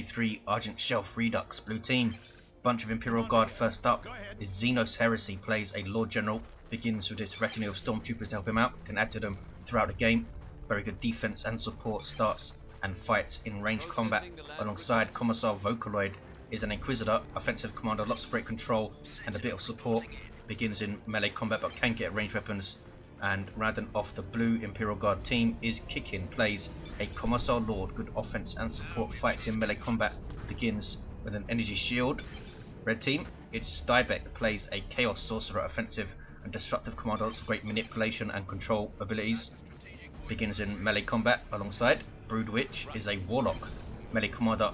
23 Argent Shelf Redux, blue team. Bunch of Imperial Guard first up is XenosHeresy, plays a Lord General, begins with his retinue of Stormtroopers to help him out, can add to them throughout the game. Very good defense and support, starts and fights in range combat alongside Commissar. Vocaloid is an Inquisitor, offensive commander, lots of great control and a bit of support, begins in melee combat but can get ranged weapons. And rounding off the blue Imperial Guard team is Kickin, plays a Commissar Lord, good offense and support, fights in melee combat, begins with an energy shield. Red team, it's Stybek, plays a Chaos Sorcerer, offensive and disruptive commander, lots of great manipulation and control abilities, begins in melee combat alongside Broodwich is a Warlock, melee commander,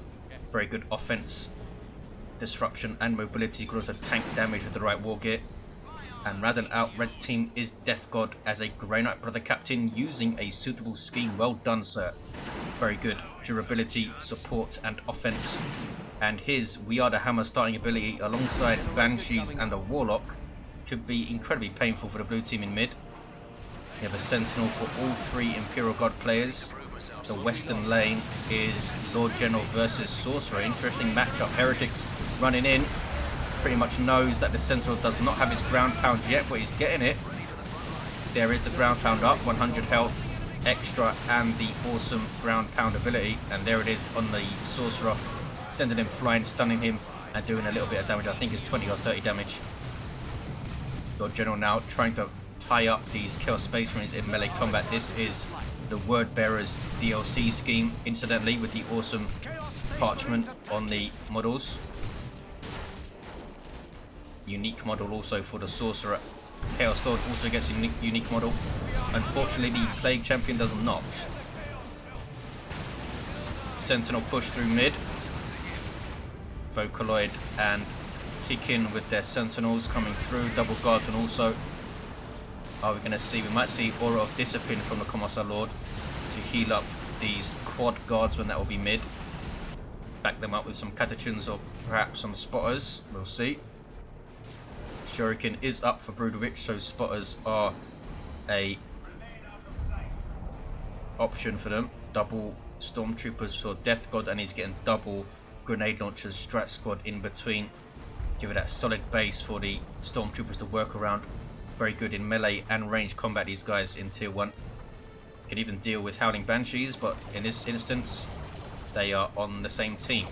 very good offense, disruption and mobility, could also tank damage with the right war gear. And rounding out red team is Deathgod as a Grey Knight Brother Captain, using a suitable scheme. Well done, sir. Very good durability, support and offense. And his We Are the Hammer starting ability alongside Banshees and a Warlock could be incredibly painful for the blue team in mid. You have a Sentinel for all three Imperial Guard players. The western lane is Lord General versus Sorcerer. Interesting matchup. Heretics running in. Pretty much knows that the Sentinel does not have his ground pound yet, but he's getting it. There is the ground pound up, 100 health extra and the awesome ground pound ability. And there it is on the Sorcerer, sending him flying, stunning him and doing a little bit of damage. I think it's 20 or 30 damage. Lord General now trying to tie up these Chaos Space Marines in melee combat. This is the Word Bearers DLC scheme, incidentally, with the awesome parchment on the models. Unique model also for the Sorcerer. Chaos Lord also gets a unique model. Unfortunately, the Plague Champion does not. Sentinel push through mid. Vocaloid and Kickin with their Sentinels coming through. Double Guardsmen also. Are we going to see? We might see Aura of Discipline from the Commissar Lord to heal up these quad Guardsmen that will be mid. Back them up with some Catachans or perhaps some Spotters. We'll see. Shuriken is up for Broodwich, so Spotters are a option for them. Double Stormtroopers for Deathgod, and he's getting double Grenade Launchers, Strat Squad in between. Give it that solid base for the Stormtroopers to work around. Very good in melee and range combat, these guys in tier 1. Can even deal with Howling Banshees, but in this instance they are on the same team.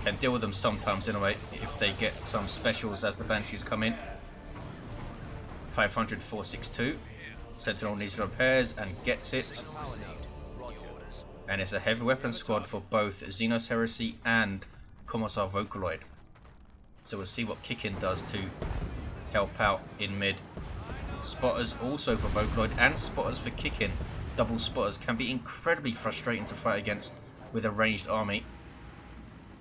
Can deal with them sometimes anyway if they get some specials as the Banshees come in. 500 462. Sentinel needs repairs and gets it. And it's a heavy weapon squad for both XenosHeresy and Commissar Vocaloid. So we'll see what Kickin does to help out in mid. Spotters also for Vocaloid and spotters for Kickin. Double spotters can be incredibly frustrating to fight against with a ranged army.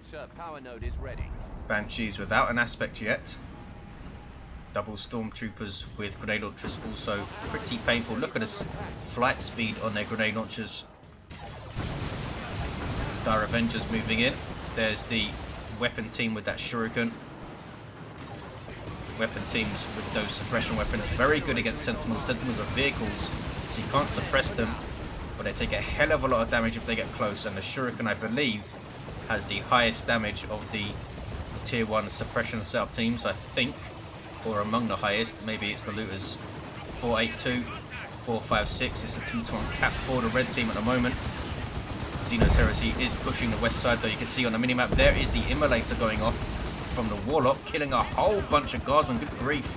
Sir, power node is ready. Banshees without an aspect yet. Double Stormtroopers with grenade launchers also pretty painful. Look at this flight speed on their grenade launchers. Dire Avengers moving in. There's the weapon team with that Shuriken. Weapon teams with those suppression weapons, very good against Sentinels. Sentinels are vehicles, so you can't suppress them, but they take a hell of a lot of damage if they get close. And the Shuriken, I believe, has the highest damage of the tier 1 suppression setup teams, I think, or among the highest. Maybe it's the Looters. 482, 456 is the 2-ton cap for the red team at the moment. XenosHeresy is pushing the west side, though. You can see on the minimap there is the Immolator going off from the Warlock, killing a whole bunch of Guardsmen. Good grief.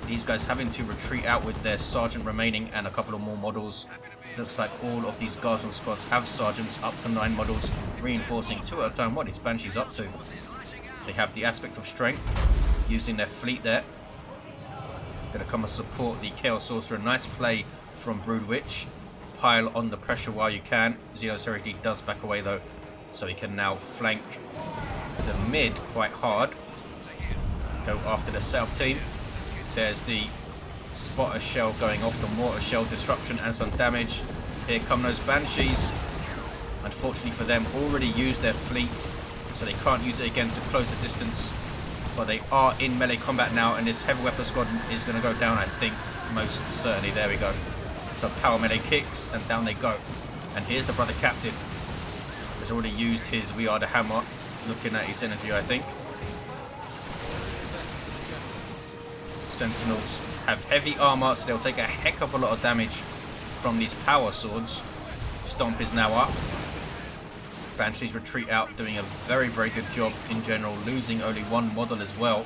These guys having to retreat out with their Sergeant remaining and a couple of more models. Looks like all of these Guardsmen squads have Sergeants, up to 9 models, reinforcing 2 at a time. What is Banshees up to? They have the aspect of strength, using their fleet there. Going to come and support the Chaos Sorcerer. Nice play from Broodwich. Pile on the pressure while you can. XenosHeresy does back away though, so he can now flank the mid quite hard. Go after the setup team. There's the spotter shell going off, the mortar shell disruption and some damage. Here come those Banshees. Unfortunately for them, already used their fleet, so they can't use it again to close the distance. But they are in melee combat now, and this heavy weapon squad is going to go down, I think, most certainly. There we go. Some power melee kicks, and down they go. And here's the Brother Captain. The He's already used his We Are the Hammer, looking at his energy, I think. Sentinels have heavy armor, so they'll take a heck of a lot of damage from these power swords. Stomp is now up. Banshees retreat out, doing a very, very good job in general, losing only one model as well.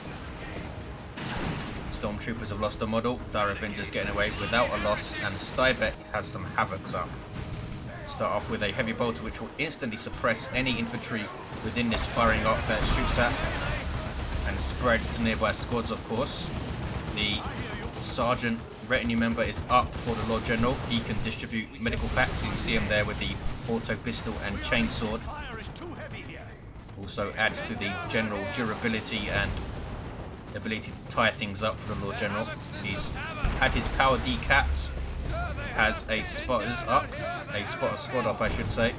Stormtroopers have lost a model, Dire Avengers getting away without a loss, and Stybek has some havocs up. Start off with a heavy bolter which will instantly suppress any infantry within this firing arc that it shoots at, and spreads to nearby squads of course. The Sergeant retinue member is up for the Lord General. He can distribute medical packs. You can see him there with the auto pistol and chainsword. Also adds to the general durability and ability to tie things up for the Lord General. He's had his power decapped, has a spotters up, a spotter squad up I should say,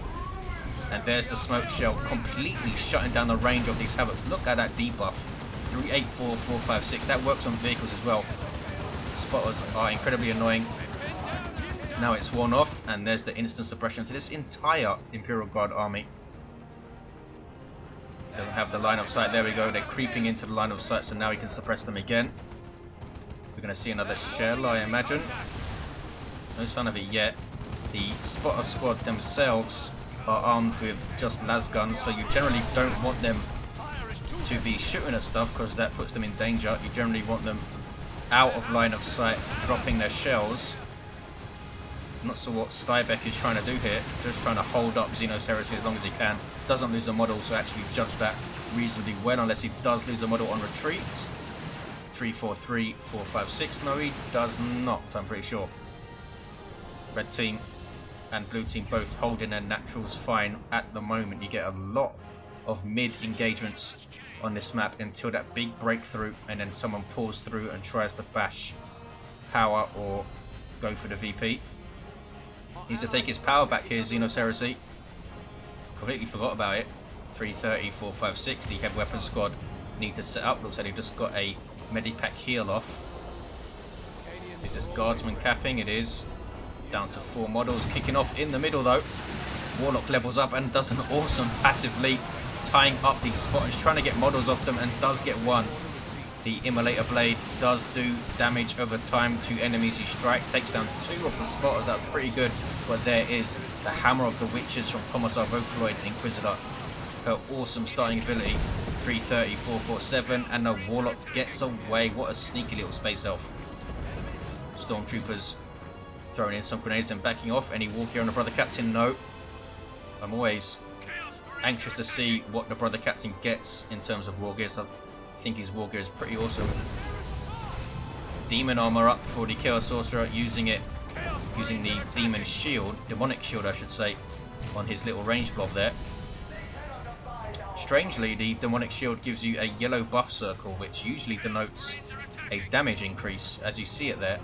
and there's the smoke shell completely shutting down the range of these havocs. Look at that debuff, 384, 456, that works on vehicles as well. Spotters are incredibly annoying. Now it's worn off, and there's the instant suppression to this entire Imperial Guard army. Doesn't have the line of sight. There we go. They're creeping into the line of sight, so now we can suppress them again. We're going to see another shell, I imagine. No sign of it yet. The spotter squad themselves are armed with just las guns, so you generally don't want them to be shooting at stuff because that puts them in danger. You generally want them out of line of sight, dropping their shells. I'm not sure what Stybek is trying to do here. Just trying to hold up XenosHeresy as long as he can. Doesn't lose a model, so actually judge that reasonably well, unless he does lose a model on retreat. 343, 456. No, he does not, I'm pretty sure. Red team and blue team both holding their naturals fine at the moment. You get a lot of mid engagements on this map until that big breakthrough, and then someone pulls through and tries to bash power or go for the VP. Needs to take his power back here, XenosHeresy. Completely forgot about it. 330, 456. The heavy weapon squad need to set up. Looks like they've just got a medipack heal off. Is this guardsman capping? It is. Down to 4 models. Kicking off in the middle though. Warlock levels up and does an awesome passive leap, tying up these spotters, trying to get models off them, and does get one. The Immolator Blade does do damage over time to enemies you strike. Takes down 2 of the spotters. That's pretty good. But there is the Hammer of the Witches from Commissar Vocaloid's Inquisitor. Her awesome starting ability. 330, 447, and the Warlock gets away. What a sneaky little space elf. Stormtroopers throwing in some grenades and backing off. Any war gear on the Brother Captain? No. I'm always anxious to see what the Brother Captain gets in terms of war gears. I think his war gear is pretty awesome. Demon armor up for the Chaos Sorcerer, using the demon shield, demonic shield I should say, on his little range blob there. Strangely, the demonic shield gives you a yellow buff circle, which usually denotes a damage increase, as you see it there.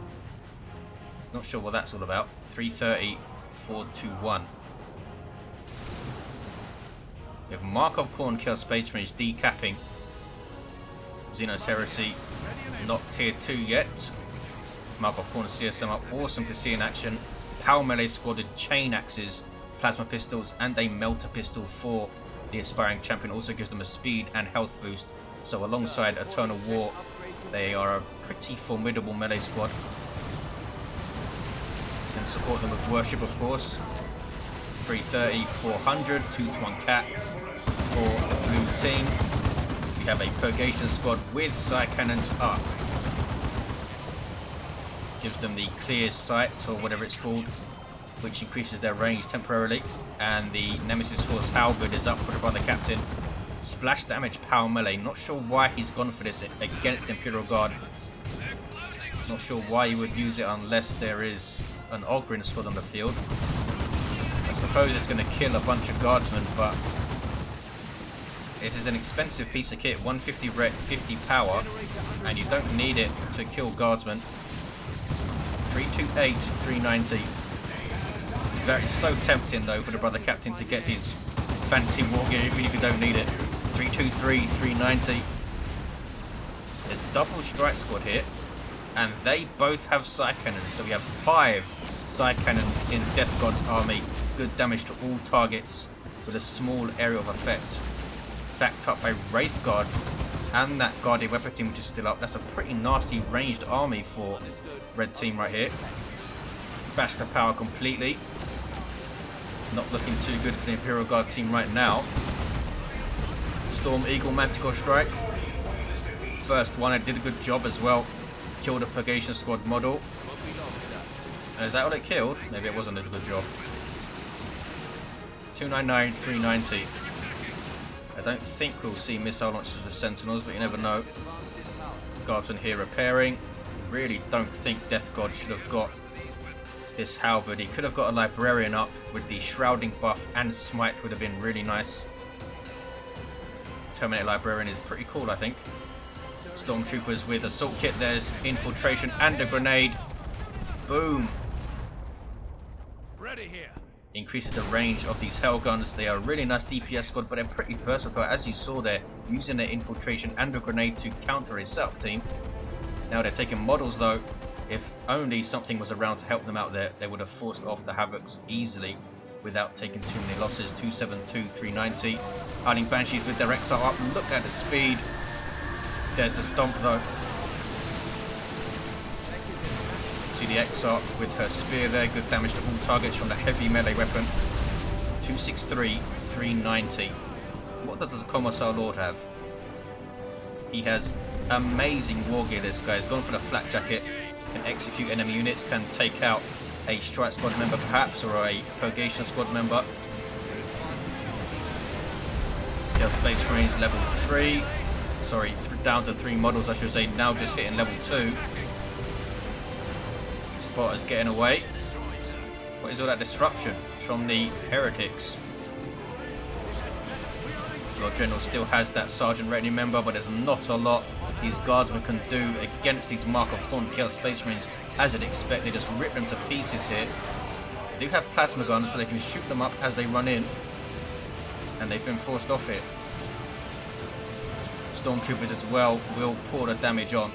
Not sure what that's all about. 330, 421. We have Mark of Khorne Chaos Space Marines decapping XenosHeresy, not tier 2 yet. Mark of Khorne CSM up, awesome to see in action. Power melee squad with chain axes, plasma pistols, and a melter pistol for the aspiring champion. Also gives them a speed and health boost. So alongside Eternal War, they are a pretty formidable melee squad. And support them with worship, of course. 330, 400, 2-to-1 cap for the blue team. We have a Purgation squad with side cannons up. Gives them the clear sight, or whatever it's called, which increases their range temporarily. And the Nemesis Force Halberd is up for the Brother Captain. Splash damage power melee. Not sure why he's gone for this against Imperial Guard. Not sure why you would use it unless there is an Ogryn squad on the field. I suppose it's going to kill a bunch of guardsmen, but this is an expensive piece of kit. 150 ret, 50 power, and you don't need it to kill guardsmen. 328, 390. It's so tempting though for the Brother Captain to get his fancy war gear even if you don't need it. 323, 390. There's double strike squad here, and they both have side cannons, so we have 5 side cannons in Deathgod's army. Good damage to all targets with a small area of effect, backed up by Wraith Guard and that Guardian Weapon team which is still up. That's a pretty nasty ranged army for red team right here. Bash the power completely. Not looking too good for the Imperial Guard team right now. Storm Eagle Manticore Strike. First one, I did a good job as well. Killed a Purgation Squad model. Is that all it killed? Maybe it wasn't a good job. 299, 390. I don't think we'll see missile launches for Sentinels, but you never know. Guardsmen here repairing. Really don't think Deathgod should have got this halberd. He could have got a Librarian up with the Shrouding buff, and Smite would have been really nice. Terminate Librarian is pretty cool, I think. Stormtroopers with Assault Kit. There's Infiltration and a grenade. Boom. Ready here. Increases the range of these Hell Guns. They are a really nice DPS squad, but they're pretty versatile, as you saw there, using their Infiltration and a grenade to counter a setup team. Now they're taking models though. If only something was around to help them out there, they would have forced off the Havocs easily without taking too many losses. 272, 390. Howling Banshees with their XR up. Look at the speed. There's the stomp though. See the XR with her spear there. Good damage to all targets from the heavy melee weapon. 263, 390. What does the Commissar Lord have? He has amazing war gear. This guy's gone for the flak jacket. Can execute enemy units. Can take out a strike squad member perhaps, or a purgation squad member. Their Space Marines level 3. Sorry, down to 3 models I should say, now just hitting level 2. Spotters getting away. What is all that disruption from the heretics? Lord General still has that Sergeant Retinue member, but there's not a lot these guardsmen can do against these Mark of Horn Chaos Space Marines. As you'd expect, they just rip them to pieces here. They do have plasma guns, so they can shoot them up as they run in, and they've been forced off it. Stormtroopers as well will pour the damage on.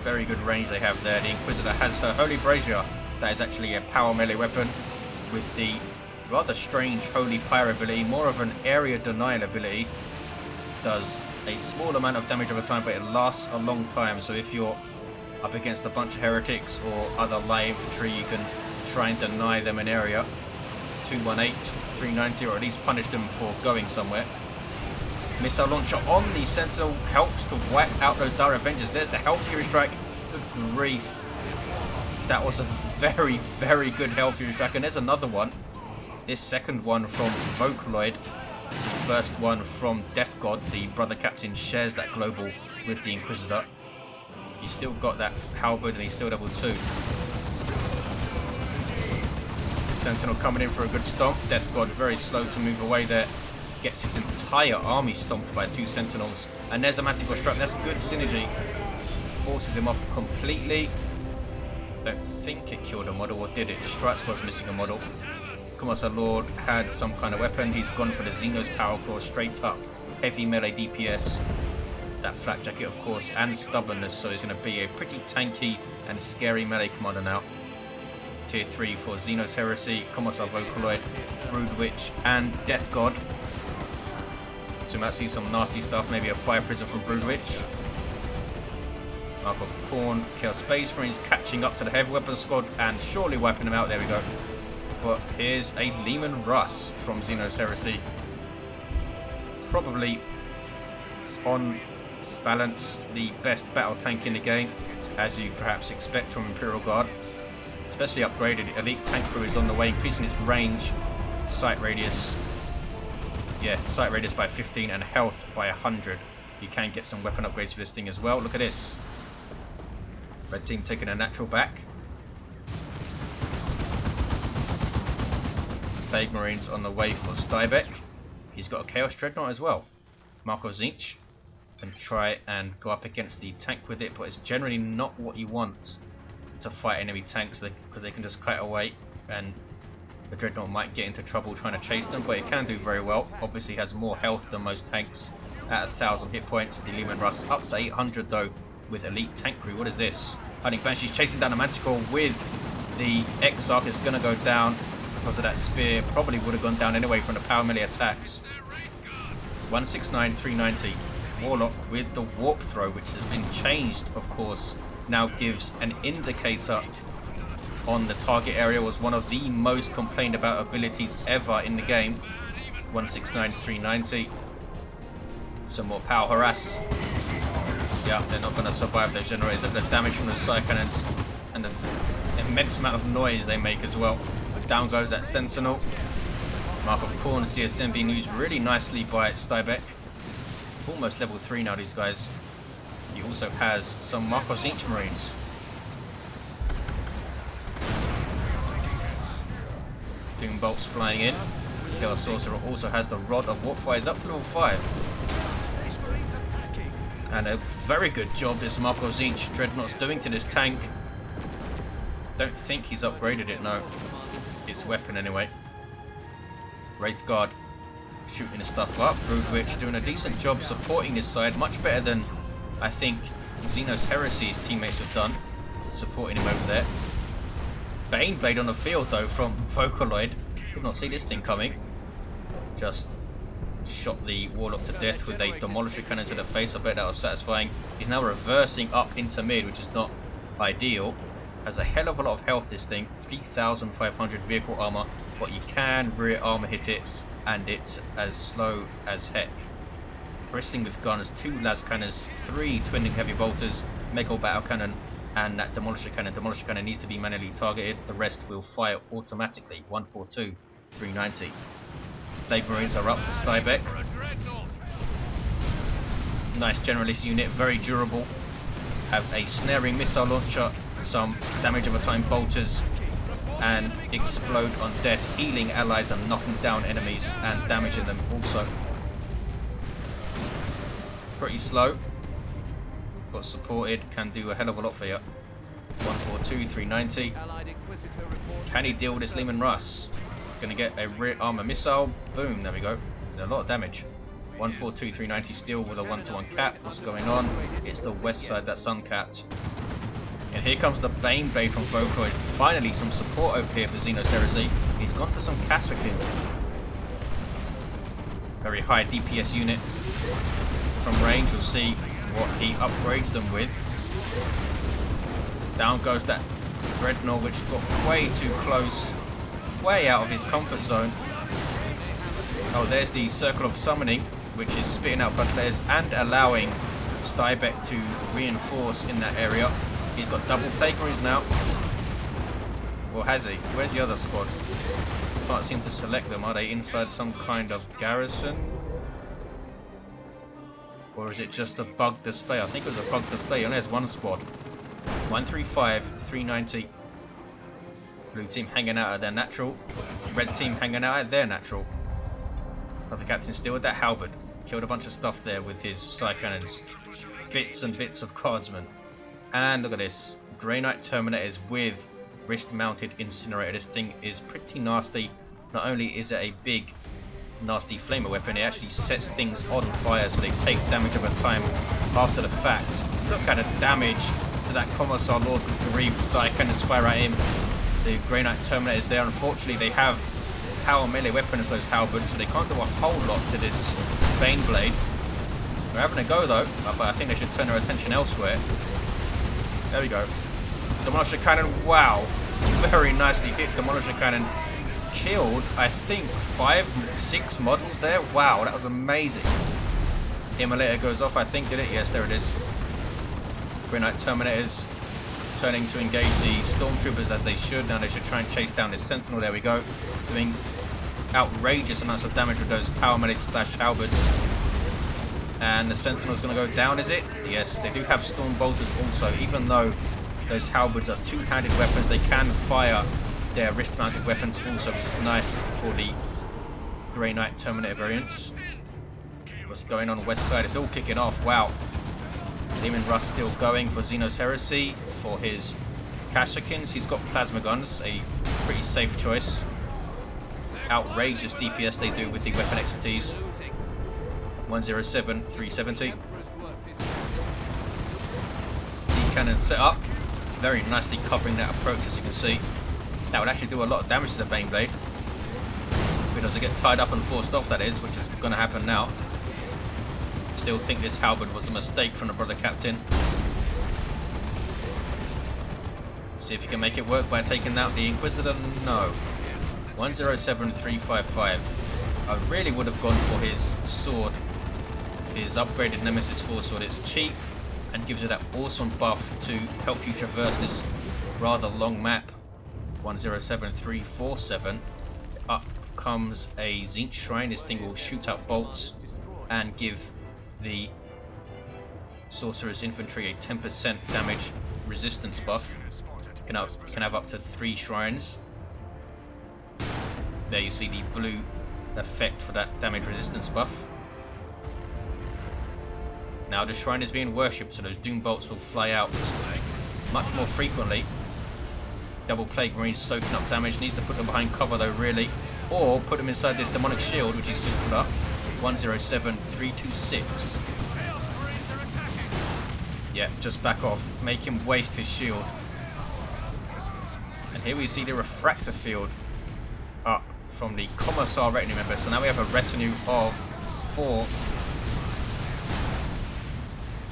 Very good range they have there. The Inquisitor has her Holy Brazier. That is actually a power melee weapon with the rather strange Holy Pyre ability, more of an area denial ability. Does a small amount of damage over time, but it lasts a long time. So if you're up against a bunch of heretics or other light infantry, you can try and deny them an area. 218, 390, or at least punish them for going somewhere. Missile launcher on the Sentinel helps to wipe out those Dire Avengers. There's the Hell Fury Strike. Good grief. That was a very, very good Hell Fury Strike. And there's another one. This second one from Vocaloid. The first one from Deathgod. The brother captain shares that global with the Inquisitor. He's still got that halberd and he's still level 2. Sentinel coming in for a good stomp. Deathgod very slow to move away there. Gets his entire army stomped by 2 Sentinels. And there's a Manticore Strike. That's good synergy. Forces him off completely. Don't think it killed a model, or did it? Strike Squad's missing a model. Commissar Lord had some kind of weapon. He's gone for the Xenos Power Claw straight up. Heavy melee DPS. That flak jacket of course, and stubbornness, so he's going to be a pretty tanky and scary melee commander now. Tier 3 for XenosHeresy, Commissar Vocaloid, Broodwich and Deathgod. So we might see some nasty stuff, maybe a Fire Prison from Broodwich. Mark of Corn, Chaos Space Marines catching up to the Heavy Weapon Squad and surely wiping them out, there we go. But here's a Leman Russ from XenosHeresy. Probably, on balance, the best battle tank in the game, as you perhaps expect from Imperial Guard. Especially upgraded. Elite Tank Crew is on the way, increasing its range, sight radius. Yeah, sight radius by 15 and health by 100. You can get some weapon upgrades for this thing as well. Look at this. Red team taking a natural back. Plague Marines on the way for Stybek. He's got a Chaos Dreadnought as well. Mark of Zinch. Can try and go up against the tank with it, but it's generally not what you want to fight enemy tanks, because they can just cut away and the Dreadnought might get into trouble trying to chase them, but it can do very well. Obviously has more health than most tanks at 1,000 hit points. The Leman Russ up to 800 though with Elite Tank Crew. What is this? Hiding Banshee's chasing down a Manticore with the Exarch. Is going to go down. because of that spear. Probably would have gone down anyway from the power melee attacks. 169, 390. Warlock with the warp throw, which has been changed, of course, now gives an indicator on the target area. Was one of the most complained about abilities ever in the game. 169, 390. Some more power harass. Yeah, they're not going to survive those generators. Look at the damage from the side cannons and the immense amount of noise they make as well. Down goes that sentinel. Mark of Corn CSM being used really nicely by Stybek. Almost level 3 now, these guys. He also has some Marcos Inch Marines. Doom bolts flying in. Killer Sorcerer also has the Rod of Warp Fires up to level 5. And a very good job this Marcos Inch Dreadnought's doing to this tank. Don't think he's upgraded it, no. His weapon anyway. Wraith Guard shooting the stuff up. Broodwich doing a decent job supporting this side, much better than I think XenosHeresy's teammates have done, supporting him over there. Baneblade on the field though from Vocaloid. Did not see this thing coming. Just shot the Warlock to death with a Demolisher Cannon to the face. I bet that was satisfying. He's now reversing up into mid, which is not ideal. Has a hell of a lot of health, this thing. 3,500 vehicle armor, but you can rear armor hit it, and it's as slow as heck. Bristling with guns, 2 las cannons, 3 twinning heavy bolters, mega battle cannon, and that Demolisher Cannon. Demolisher Cannon needs to be manually targeted. The rest will fire automatically. 142, 390. Blade Marines are up for Stybek. Nice generalist unit, very durable. Have a snaring missile launcher, some damage over time bolters, and explode on death, healing allies and knocking down enemies and damaging them also. Pretty slow, but supported, can do a hell of a lot for you. 142, 390. Can he deal with this Lehman Russ? Gonna get a rear armor missile. Boom, there we go. A lot of damage. 142, 390 still with a 1-to-1 cap. What's going on? It's the west side that's uncapped. And here comes the Baneblade from Vocaloid. Finally some support over here for XenosHeresy. He's gone for some Kickin. Very high DPS unit. From range, we'll see what he upgrades them with. Down goes that Dreadnought, which got way too close. Way out of his comfort zone. Oh, there's the Circle of Summoning, which is spitting out blood flares and allowing Stybek to reinforce in that area. He's got double Plague Marines now. Or has he? Where's the other squad? Can't seem to select them. Are they inside some kind of garrison? Or is it just a bug display? I think it was a bug display. And there's one squad. 135, 390. Blue team hanging out at their natural. Red team hanging out at their natural. Other captain still with that halberd. Killed a bunch of stuff there with his side cannons. Bits and bits of guardsmen. And look at this. Grey Knight Terminators with wrist mounted incinerator. This thing is pretty nasty. Not only is it a big nasty flamer weapon, it actually sets things on fire so they take damage over time after the fact. Look at the damage to that Commissar Lord Grief side cannons fire at him. The Grey Knight Terminators there, unfortunately they have power melee weapons, those halberds, so they can't do a whole lot to this Baneblade. They're having a go though, but I think they should turn their attention elsewhere. There we go. Demolisher Cannon, wow. Very nicely hit. Demolisher Cannon killed, I think, 5-6 models there. Wow, that was amazing. Immolator goes off, I think, did it? Yes, there it is. Grey Knight Terminators turning to engage the Stormtroopers as they should. Now they should try and chase down this Sentinel. There we go. Doing outrageous amounts of damage with those power melee splash halberds. And the Sentinel's going to go down, is it? Yes, they do have Storm Bolters also. Even though those halberds are two-handed weapons, they can fire their wrist-mounted weapons also, which is nice for the Grey Knight Terminator variants. What's going on west side? It's all kicking off. Wow. Lehman Russ still going for XenosHeresy for his Kashikins. He's got plasma guns, a pretty safe choice. Outrageous DPS they do with the weapon expertise. 107, 370. The cannon set up, very nicely covering that approach, as you can see. That would actually do a lot of damage to the Baneblade. If he doesn't get tied up and forced off, that is, which is going to happen now. Still think this halberd was a mistake from the brother captain. See if you can make it work by taking out the Inquisitor. No. 107355. I really would have gone for his sword, his upgraded Nemesis 4 sword. It's cheap and gives you that awesome buff to help you traverse this rather long map. 107347. Up comes a Zinc Shrine. This thing will shoot out bolts and give the Sorcerer's infantry a 10% damage resistance buff. You can have up to 3 shrines. There you see the blue effect for that damage resistance buff. Now the shrine is being worshipped, so those doom bolts will fly out much more frequently. Double plague marines soaking up damage. Needs to put them behind cover though, really, or put them inside this demonic shield, which he's just put up. 107326. Yeah, just back off. Make him waste his shield. And here we see the refractor field up from the Commissar retinue member. So now we have a retinue of 4.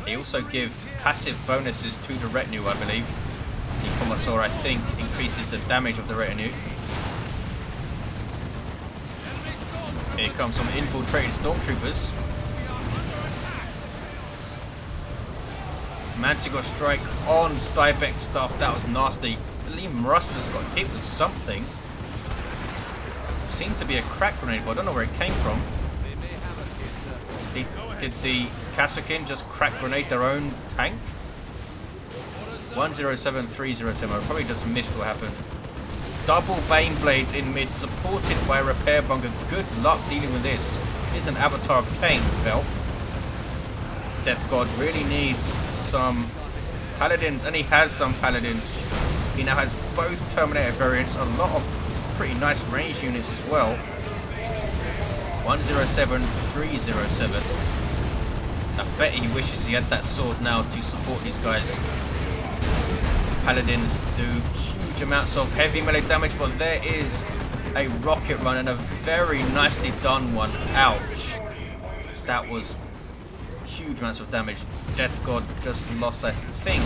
They also give passive bonuses to the retinue, I believe. The Commissar, I think, increases the damage of the retinue. Here comes some infiltrated stormtroopers. Manticore strike on Stybek stuff. That was nasty. Liam Rust has got hit with something. Seemed to be a crack grenade, but I don't know where it came from. Did the Kickin just crack grenade their own tank? 107307. I probably just missed what happened. Double Bane Blades in mid, supported by a repair bunker. Good luck dealing with this. Here's an Avatar of Cain belt. Deathgod really needs some paladins, and he has some paladins. He now has both Terminator variants, a lot of pretty nice range units as well. 107307. I bet he wishes he had that sword now to support these guys. Paladins do huge amounts of heavy melee damage, but there is a rocket run and a very nicely done one. Ouch. That was huge amounts of damage. Deathgod just lost, I think,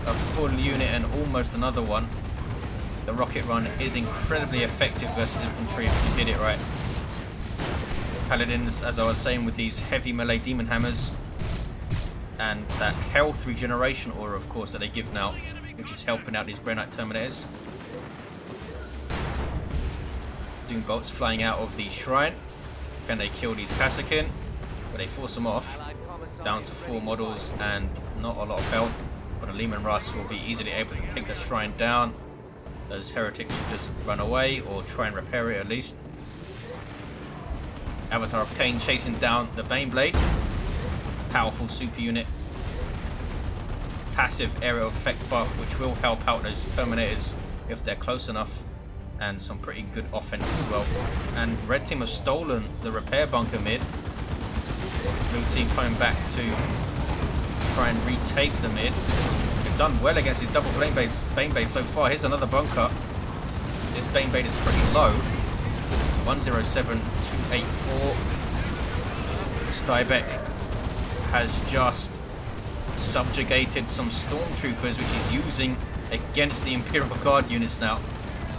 a full unit and almost another one. The rocket run is incredibly effective versus infantry if you hit it right. Paladins, as I was saying, with these heavy melee demon hammers and that health regeneration aura, of course, that they give now, which is helping out these Grey Knight Terminators. Doom bolts flying out of the shrine. Can they kill these Kickin? But they force them off. Down to 4 models and not a lot of health. But a Lehman Russ will be easily able to take the shrine down. Those heretics should just run away or try and repair it at least. Avatar of Cain chasing down the Baneblade. Powerful super unit. Passive aerial effect buff, which will help out those Terminators if they're close enough. And some pretty good offense as well. And red team have stolen the repair bunker mid. Blue team coming back to try and retake the mid. They've done well against his double Bane Blade so far. Here's another bunker. This Bane Blade is pretty low. 107284. Stybek has just subjugated some stormtroopers, which he's using against the Imperial Guard units now.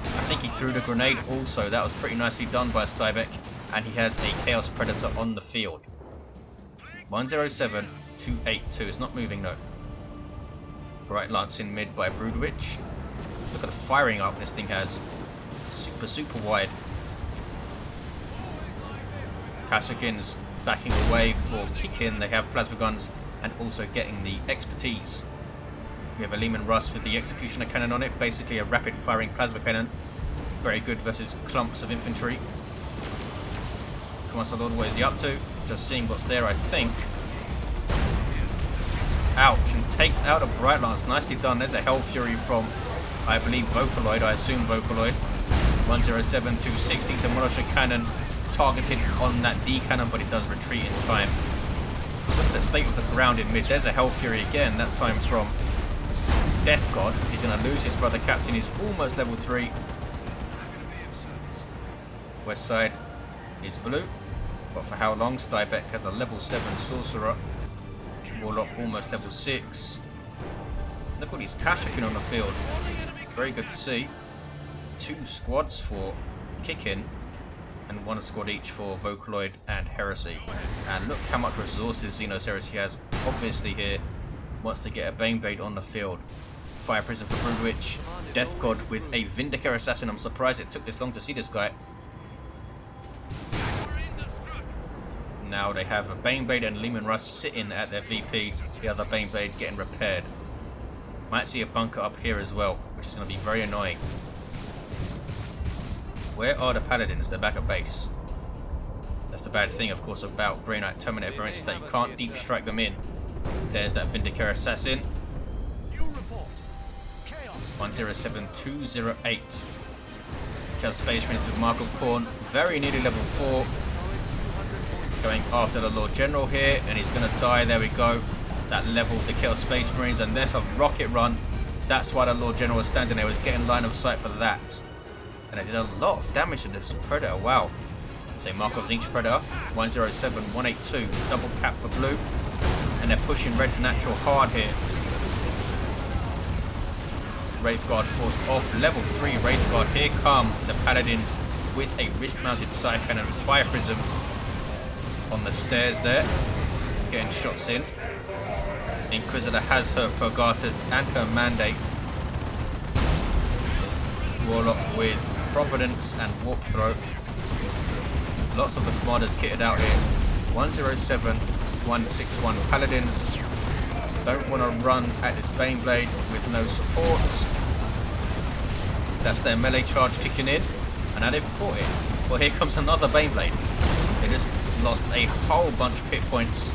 I think he threw the grenade also. That was pretty nicely done by Stybek. And he has a Chaos Predator on the field. 107282. It's not moving though. Bright Lance in mid by Broodwich. Look at the firing arc this thing has. Super wide. Kickin's backing away for Kickin. They have plasma guns and also getting the expertise. We have a Lehman Russ with the Executioner cannon on it, basically a rapid firing plasma cannon. Very good versus clumps of infantry. Commissar Lord, what is he up to? Just seeing what's there, I think. Ouch, and takes out a Bright Lance. Nicely done. There's a Hell Fury from, I believe, Vocaloid. I assume Vocaloid. 107260. Demolisher cannon targeted on that D cannon, but it does retreat in time. Look at the state of the ground in mid. There's a Hell Fury again, that time from Deathgod. He's going to lose his brother captain. He's almost level 3. west side is blue. But for how long? Stybek has a level 7 Sorcerer. Warlock almost level 6. Look at all these Kickin on the field. Very good to see. 2 squads for Kickin and 1 squad each for Vocaloid and Heresy. And look how much resources XenosHeresy has. Obviously here wants to get a Baneblade on the field. Fire Prison for Broodwich. Deathgod with a Vindicator Assassin. I'm surprised it took this long to see this guy. Now they have a Baneblade and Lehman Russ sitting at their VP. The other Baneblade getting repaired. Might see a bunker up here as well, which is going to be very annoying. Where are the Paladins? They're back at base. That's the bad thing, of course, about Grey Knight Terminator variants, is that you can't deep strike them in. There's that Vindicator Assassin. 107208. Chaos Space Marines with Mark of Khorne, very nearly level 4. Going after the Lord General here, and he's going to die. There we go. That leveled the Chaos Space Marines, and there's a rocket run. That's why the Lord General was standing there, was getting line of sight for that. And it did a lot of damage to this Predator, wow. So Markov's each Predator, 107, 182, double cap for blue. And they're pushing red's natural hard here. Wraith Guard forced off, level 3 Wraith Guard. Here come the Paladins with a wrist-mounted side cannon, Fire Prism on the stairs there, getting shots in. Inquisitor has her Purgatus and her Mandate. Warlock with Providence and Warp Throw. Lots of the commanders kitted out here. 107, 161 Paladins. Don't want to run at this Baneblade with no supports. That's their melee charge kicking in. And now they've caught it. Well, here comes another Baneblade. They just lost a whole bunch of hit points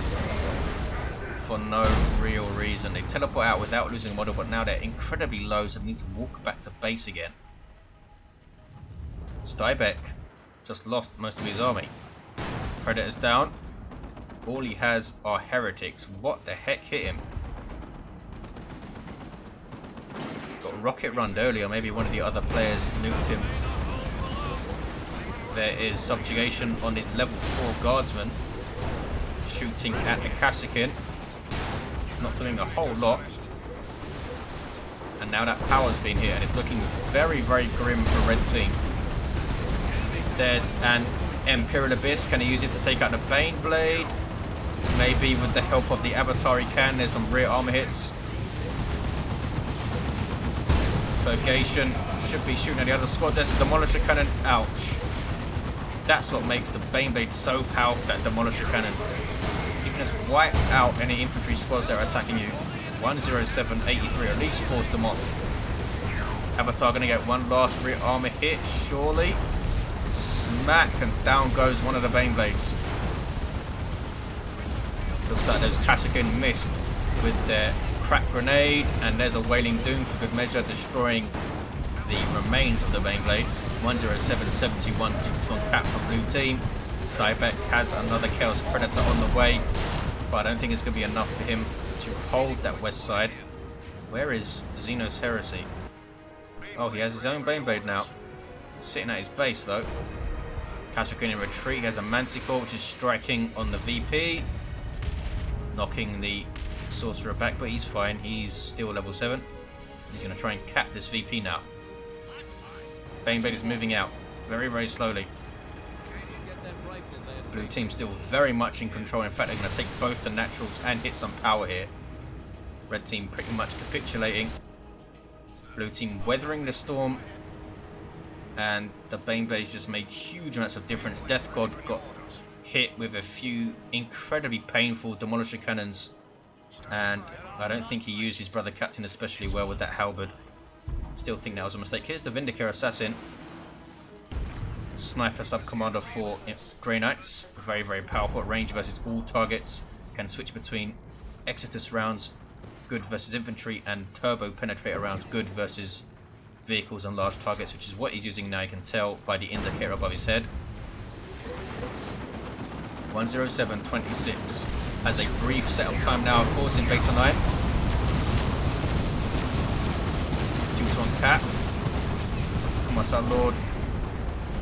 for no real reason. They teleport out without losing a model, but now they're incredibly low, so they need to walk back to base again. Stybek just lost most of his army. Predator's down. All he has are heretics. What the heck hit him? Got rocket runned earlier. Maybe one of the other players nuked him. There is subjugation on his level 4 guardsman. Shooting at the Kickin. Not doing a whole lot. And now that power's been hit and it's looking very, very grim for red team. There's an Imperial Abyss. Can he use it to take out the Baneblade? Maybe with the help of the Avatar he can. There's some rear armor hits. Purgation should be shooting at the other squad. There's the Demolisher Cannon. Ouch. That's what makes the Baneblade so powerful, that Demolisher Cannon. You can just wipe out any infantry squads that are attacking you. 10783, at least forced them off. Avatar going to get one last rear armor hit, surely. Smack, and down goes one of the Baneblades. Looks like those Kickin missed with their crack grenade, and there's a Wailing Doom for good measure, destroying the remains of the Baneblade. 10771 2-1 cap for blue team. Stybek has another Chaos Predator on the way, but I don't think it's going to be enough for him to hold that west side. Where is XenosHeresy? Oh, he has his own Baneblade now. Sitting at his base though. Kickin in retreat. He has a Manticore which is striking on the VP, knocking the Sorcerer back, but he's fine. He's still level 7. He's going to try and cap this VP now. Baneblade is moving out very, very slowly. Blue team still very much in control. In fact, they're going to take both the naturals and hit some power here. Red team pretty much capitulating. Blue team weathering the storm. And the Baneblades just made huge amounts of difference. Deathgod got hit with a few incredibly painful Demolisher Cannons. And I don't think he used his brother Captain especially well with that halberd. Still think that was a mistake. Here's the Vindicator Assassin. Sniper Sub-Commander for Grey Knights. Very, very powerful at range versus all targets. Can switch between Exodus rounds, good versus infantry, and Turbo Penetrator rounds, good versus vehicles and large targets, which is what he's using now. You can tell by the indicator above his head. 10726 has a brief setup time now, of course, in Beta 9. 2-1 cap. Commissar Lord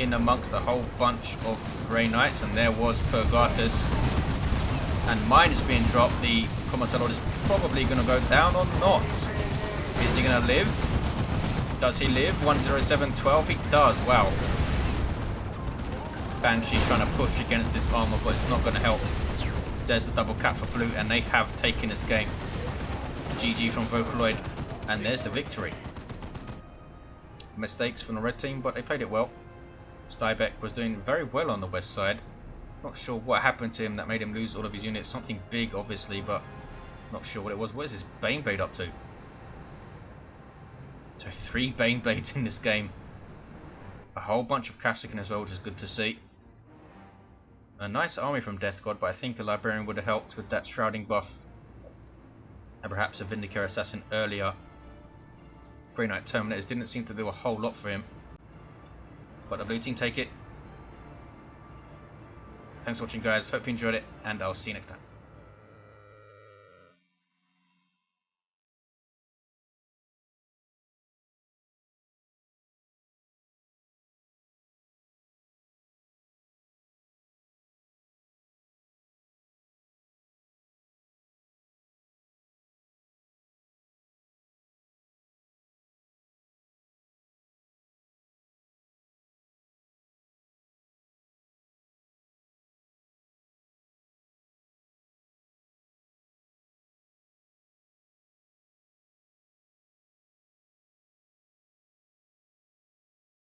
in amongst a whole bunch of Grey Knights, and there was Purgatus. And mine is being dropped. The Commissar Lord is probably going to go down or not. Is he going to live? Does he live? 10712. He does. Wow. Banshee's trying to push against this armor, but it's not going to help. There's the double cap for blue, and they have taken this game. GG from Vocaloid, and there's the victory. Mistakes from the red team, but they played it well. Stybek was doing very well on the west side. Not sure what happened to him that made him lose all of his units. Something big, obviously, but not sure what it was. What is this Baneblade up to? So 3 Baneblades in this game. A whole bunch of Kickin as well, which is good to see. A nice army from Deathgod, but I think a Librarian would have helped with that Shrouding buff. And perhaps a Vindicator Assassin earlier. Grey Knight Terminators didn't seem to do a whole lot for him. But the blue team take it. Thanks for watching, guys. Hope you enjoyed it, and I'll see you next time.